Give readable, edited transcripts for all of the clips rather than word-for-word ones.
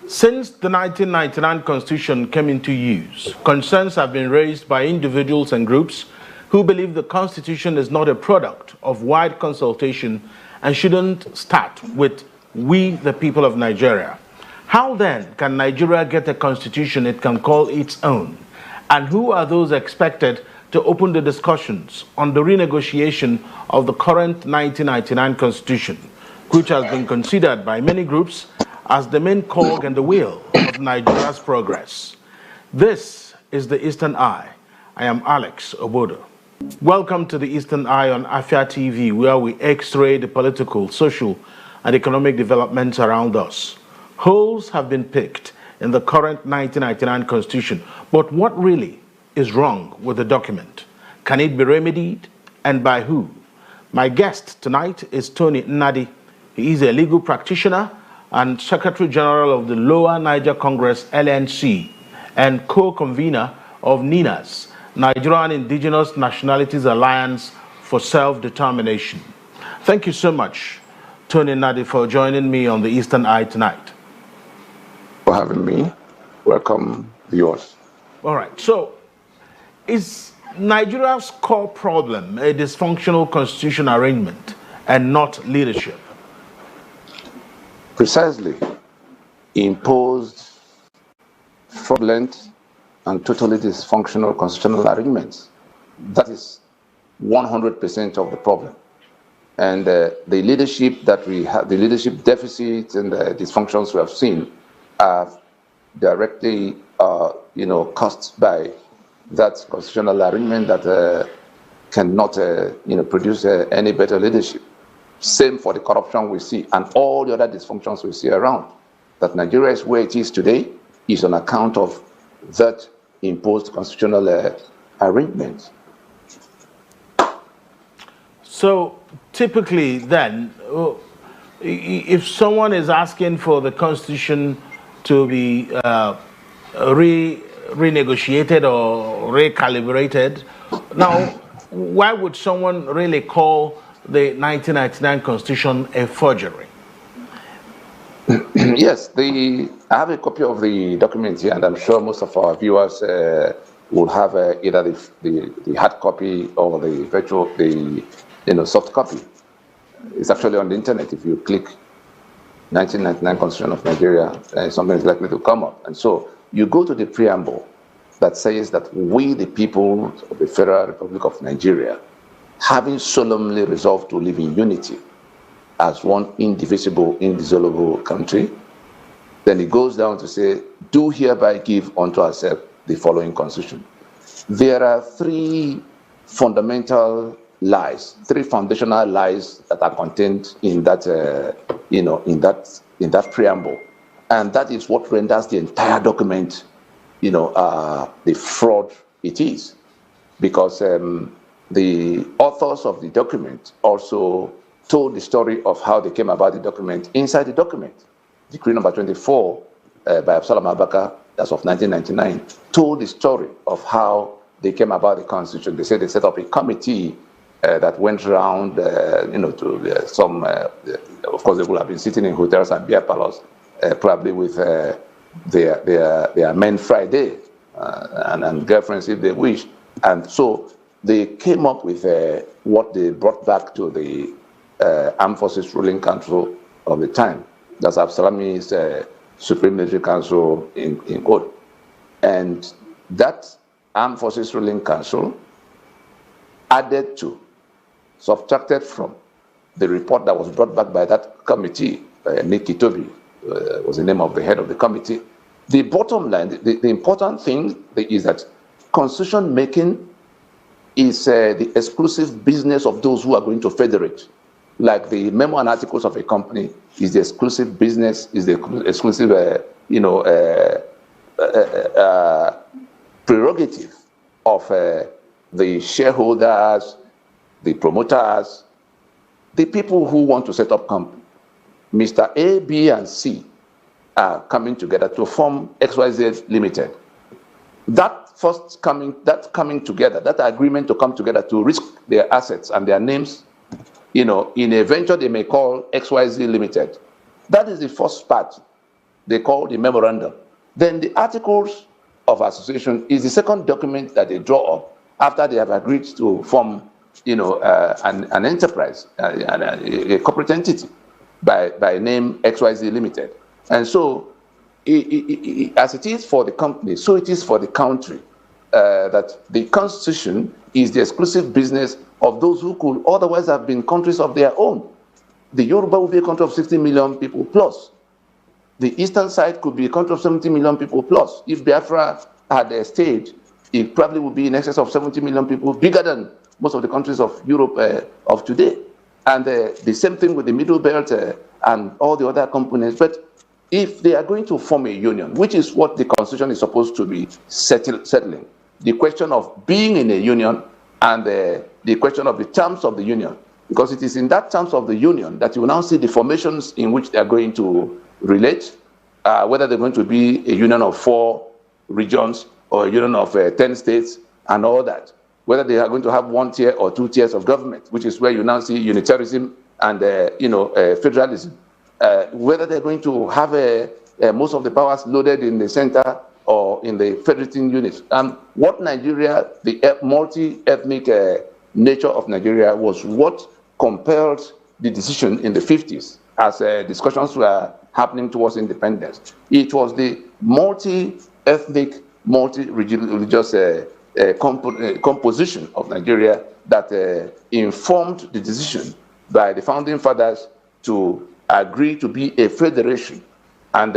Since the 1999 Constitution came into use, concerns have been raised by individuals and groups who believe the Constitution is not a product of wide consultation and shouldn't start with we, the people of Nigeria. How then can Nigeria get a constitution it can call its own? And who are those expected to open the discussions on the renegotiation of the current 1999 Constitution, which has been considered by many groups as the main cog in the wheel of Nigeria's progress? This is the Eastern Eye. I am Alex Obodo. Welcome to the Eastern Eye on Afia TV, where we x-ray the political, social, and economic developments around us. Holes have been picked in the current 1999 Constitution, but what really is wrong with the document? Can it be remedied, and by who? My guest tonight is Tony Nnadi. He is a legal practitioner and Secretary General of the Lower Niger Congress LNC and co-convener of NINAS, Nigerian Indigenous Nationalities Alliance for Self-Determination. Thank you so much, Tony Nnadi, for joining me on the Eastern Eye tonight. For having me. Welcome, viewers. All right. So, is Nigeria's core problem a dysfunctional constitutional arrangement and not leadership? Precisely. Imposed, fraudulent, and totally dysfunctional constitutional arrangements. That is 100% of the problem. And the leadership that we have, the leadership deficits and the dysfunctions we have seen are directly, caused by that constitutional arrangement that cannot, produce any better leadership. Same for the corruption we see and all the other dysfunctions we see around. That Nigeria is where it is today is on account of that imposed constitutional arrangement. So typically then, if someone is asking for the Constitution to be renegotiated or recalibrated, now why would someone really call the 1999 Constitution a forgery? Yes, I have a copy of the document here, and I'm sure most of our viewers will have either the hard copy or the soft copy. It's actually on the internet. If you click 1999 Constitution of Nigeria, something is likely to come up. And so you go to the preamble that says that we, the people of the Federal Republic of Nigeria, having solemnly resolved to live in unity as one indivisible, indissoluble country, then it goes down to say, do hereby give unto ourselves the following constitution. There are three fundamental lies, three foundational lies that are contained in that, in that preamble, and that is what renders the entire document, the fraud it is, because the authors of the document also told the story of how they came about the document inside the document. Decree number 24 by Absalom Abaka, as of 1999, told the story of how they came about the Constitution. They said they set up a committee that went around, to some, of course, they would have been sitting in hotels and beer parlors, probably with their men Friday and girlfriends if they wish. And so they came up with what they brought back to the Armed Forces Ruling Council of the time. That's Absalami's Supreme Military Council in quote. And that Armed Forces Ruling Council added to, subtracted from the report that was brought back by that committee, Nick Itobi was the name of the head of the committee. The bottom line, the important thing is that constitution making is the exclusive business of those who are going to federate. Like the memo and articles of a company is the exclusive business, is the exclusive, prerogative of the shareholders, the promoters, the people who want to set up company. Mr. A, B, and C are coming together to form XYZ Limited. That coming together, that agreement to come together to risk their assets and their names, in a venture they may call XYZ Limited. That is the first part they call the memorandum. Then the articles of association is the second document that they draw up after they have agreed to form, an enterprise, a corporate entity by name XYZ Limited. And so, as it is for the company, so it is for the country, that the constitution is the exclusive business of those who could otherwise have been countries of their own. The Yoruba would be a country of 60 million people plus. The eastern side could be a country of 70 million people plus. If Biafra had stayed, it probably would be in excess of 70 million people, bigger than most of the countries of Europe of today. And the same thing with the Middle Belt and all the other components. But if they are going to form a union, which is what the constitution is supposed to be settling, the question of being in a union and the question of the terms of the union, because it is in that terms of the union that you will now see the formations in which they are going to relate, whether they're going to be a union of 4 regions or a union of 10 states and all that, whether they are going to have 1 tier or 2 tiers of government, which is where you now see unitarism and federalism, whether they're going to have most of the powers loaded in the center or in the federating units. And what Nigeria, the multi-ethnic nature of Nigeria, was what compelled the decision in the 50s as discussions were happening towards independence. It was the multi-ethnic, multi-religious composition of Nigeria that informed the decision by the founding fathers to agree to be a federation. And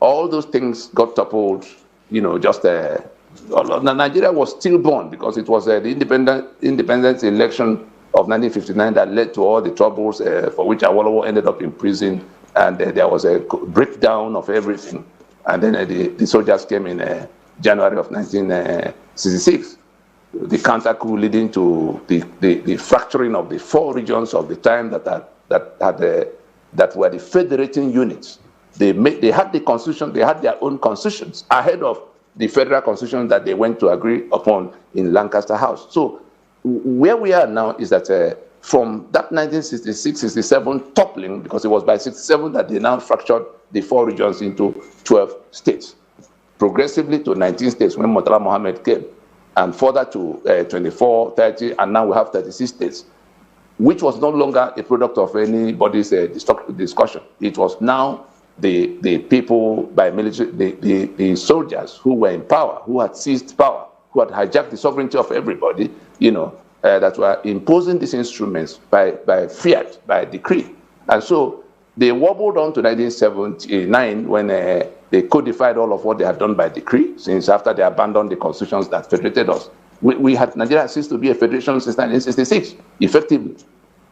all those things got toppled, Nigeria was stillborn because it was the independence election of 1959 that led to all the troubles for which Awolowo ended up in prison, and there was a breakdown of everything. And then the soldiers came in January of 1966. The counter coup leading to the fracturing of the 4 regions of the time that were the federating units. They had the constitution, they had their own constitutions ahead of the federal constitution that they went to agree upon in Lancaster House. So where we are now is that from that 1966-67 toppling, because it was by 67 that they now fractured the 4 regions into 12 states, progressively to 19 states when Murtala Mohammed came, and further to 24, 30, and now we have 36 states, which was no longer a product of anybody's discussion. It was now the people by military, the soldiers who were in power, who had seized power, who had hijacked the sovereignty of everybody, that were imposing these instruments by fiat, by decree. And so they wobbled on to 1979 when they codified all of what they had done by decree, since after they abandoned the constitutions that federated us. Nigeria ceased to be a federation since 1966, effectively,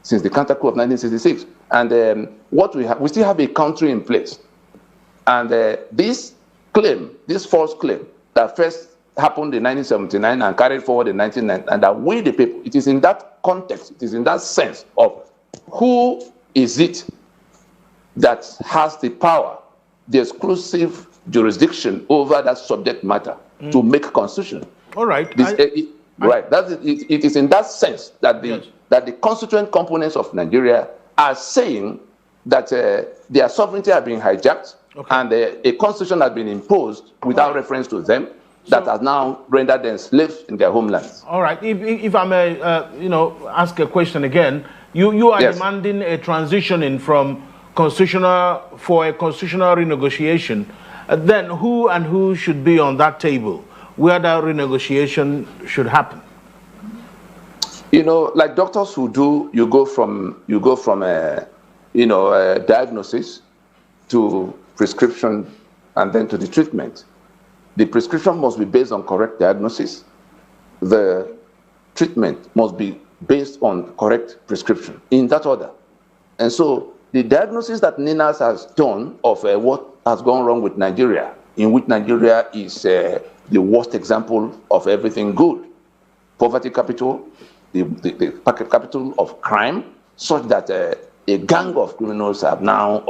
since the counter coup of 1966. And what we still have a country in place. And this false claim that first happened in 1979 and carried forward in 1990, and that we the people, it is in that context, it is in that sense of who is it that has the power, the exclusive jurisdiction over that subject matter to make constitution. All right. Right. It is in that sense that the constituent components of Nigeria are saying that their sovereignty has been hijacked, and a constitution has been imposed without reference to them that has now rendered them slaves in their homelands. All right. If I may, ask a question again, you are demanding a transition from a constitutional renegotiation. Then who should be on that table where that renegotiation should happen? Like doctors who do, you go from diagnosis to prescription and then to the treatment. The prescription must be based on correct diagnosis. The treatment must be based on correct prescription, in that order. And so the diagnosis that NINAS has done of what has gone wrong with Nigeria, in which Nigeria is the worst example of everything good. Poverty capital, the capital of crime, such that a gang of criminals have now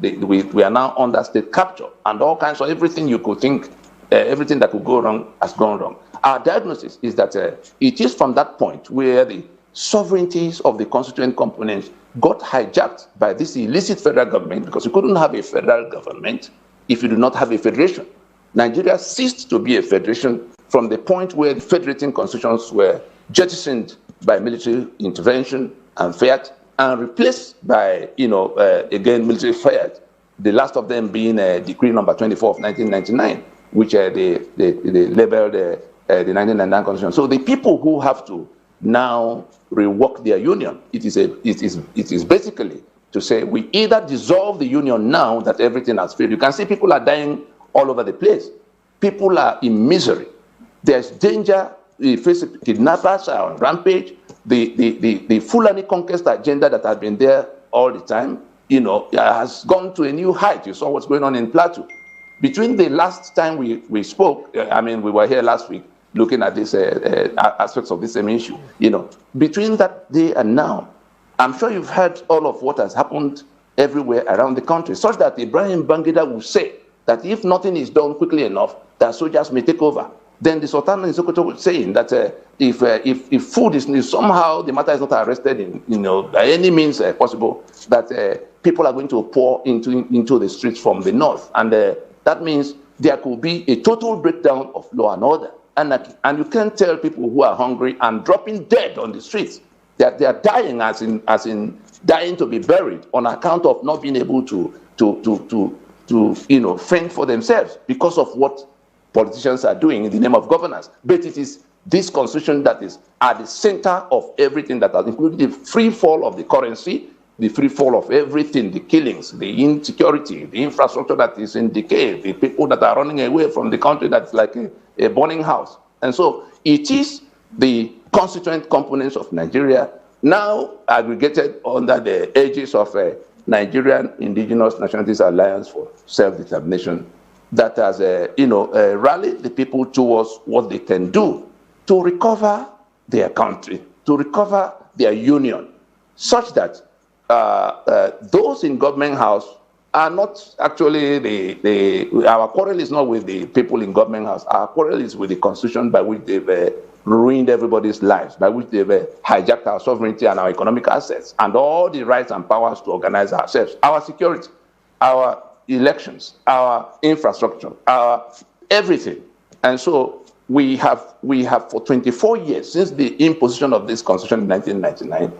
we are now under state capture, and all kinds of everything you could think, everything that could go wrong has gone wrong. Our diagnosis is that it is from that point where the sovereignties of the constituent components got hijacked by this illicit federal government, because you couldn't have a federal government if you do not have a federation. Nigeria ceased to be a federation from the point where the federating constitutions were jettisoned by military intervention and fiat and replaced by, again, military fiat. The last of them being Decree number 24 of 1999, which they labeled the 1999 Constitution. So the people who have to now rework their union, it is basically to say we either dissolve the union now that everything has failed. You can see people are dying all over the place. People are in misery. There's danger. The kidnappers are on rampage. The Fulani conquest agenda that has been there all the time, has gone to a new height. You saw what's going on in Plateau. Between the last time we spoke, we were here last week looking at this aspects of this same issue. Between that day and now, I'm sure you've heard all of what has happened everywhere around the country, such that Ibrahim Bangida will say that if nothing is done quickly enough, that soldiers may take over. Then the Sultan in Sokoto was saying that if food is somehow the matter is not arrested by any means possible, that people are going to pour into the streets from the north, and that means there could be a total breakdown of law and order, anarchy. And you can't tell people who are hungry and dropping dead on the streets that they are dying as in dying to be buried on account of not being able to fend for themselves because of what politicians are doing in the name of governance. But it is this constitution that is at the center of everything that has included the free fall of the currency, the free fall of everything, the killings, the insecurity, the infrastructure that is in decay, the people that are running away from the country that's like a burning house. And so it is the constituent components of Nigeria now aggregated under the aegis of Nigerian Indigenous Nationalities Alliance for Self-Determination that has rallied the people towards what they can do to recover their country, to recover their union, such that those in government house are not actually our quarrel is not with the people in government house. Our quarrel is with the constitution by which they've ruined everybody's lives, by which they've hijacked our sovereignty and our economic assets and all the rights and powers to organize ourselves, our security, our elections, our infrastructure, our everything. And so we have for 24 years since the imposition of this constitution in 1999,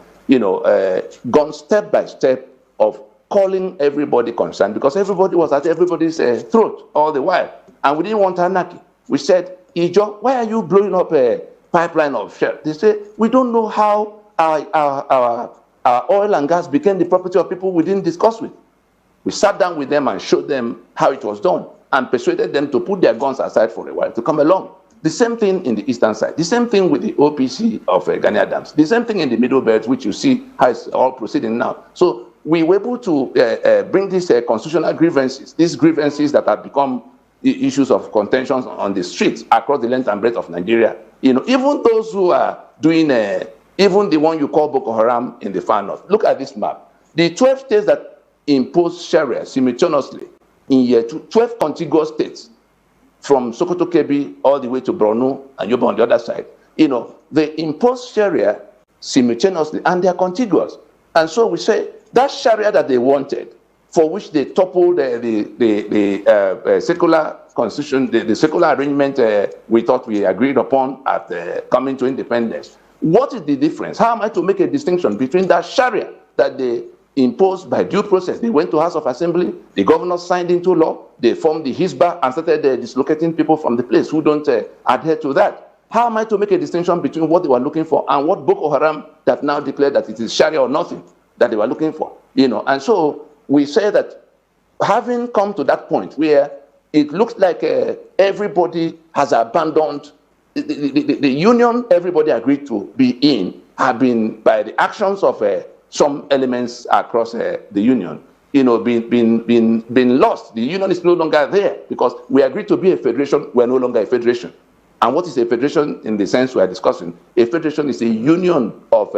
gone step by step of calling everybody concerned, because everybody was at everybody's throat all the while, and we didn't want anarchy. We said, Ijo, why are you blowing up a pipeline of shell? They say, we don't know how our oil and gas became the property of people we didn't discuss with. We sat down with them and showed them how it was done and persuaded them to put their guns aside for a while to come along. The same thing in the eastern side. The same thing with the OPC of Ghana Dams. The same thing in the middle belt, which you see how it's all proceeding now. So we were able to bring these constitutional grievances, these grievances that have become issues of contentions on the streets across the length and breadth of Nigeria. Even those who are doing, even the one you call Boko Haram in the far north. Look at this map. The 12 states that imposed Sharia simultaneously in year 12 contiguous states, from Sokoto Kebbi all the way to Borno and Yobe on the other side, they imposed Sharia simultaneously and they are contiguous. And so we say that Sharia that they wanted, for which they toppled the secular constitution, the secular arrangement we thought we agreed upon at coming to independence. What is the difference? How am I to make a distinction between that Sharia that they imposed by due process? They went to House of Assembly, the governor signed into law, they formed the Hisbah and started dislocating people from the place who don't adhere to that. How am I to make a distinction between what they were looking for and what Boko Haram that now declared that it is Sharia or nothing that they were looking for? And so we say that having come to that point where it looks like everybody has abandoned the union everybody agreed to be in, have been by the actions of some elements across the union, been lost. The union is no longer there because we agreed to be a federation. We're no longer a federation. And what is a federation in the sense we are discussing? A federation is a union of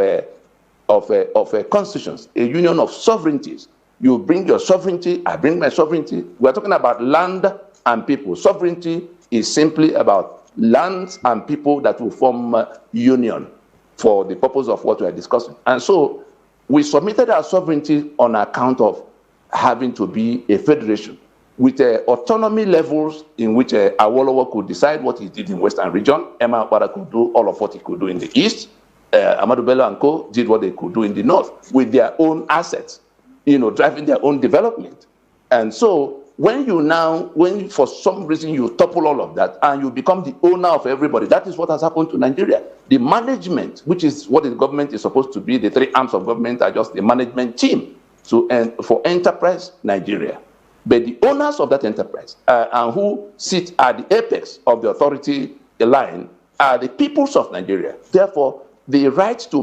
constitutions, a union of sovereignties. You bring your sovereignty, I bring my sovereignty. We're talking about land and people. Sovereignty is simply about lands and people that will form union for the purpose of what we are discussing. And so we submitted our sovereignty on account of having to be a federation. with autonomy levels in which Awolowo could decide what he did in Western region, Emma Akpara could do all of what he could do in the East, Ahmadu Bello and co. did what they could do in the North with their own assets, driving their own development. And so when for some reason you topple all of that and you become the owner of everybody, that is what has happened to Nigeria. The management, which is what the government is supposed to be, the three arms of government are just the management team for Enterprise Nigeria. But the owners of that enterprise and who sit at the apex of the authority line are the peoples of Nigeria. Therefore, the right to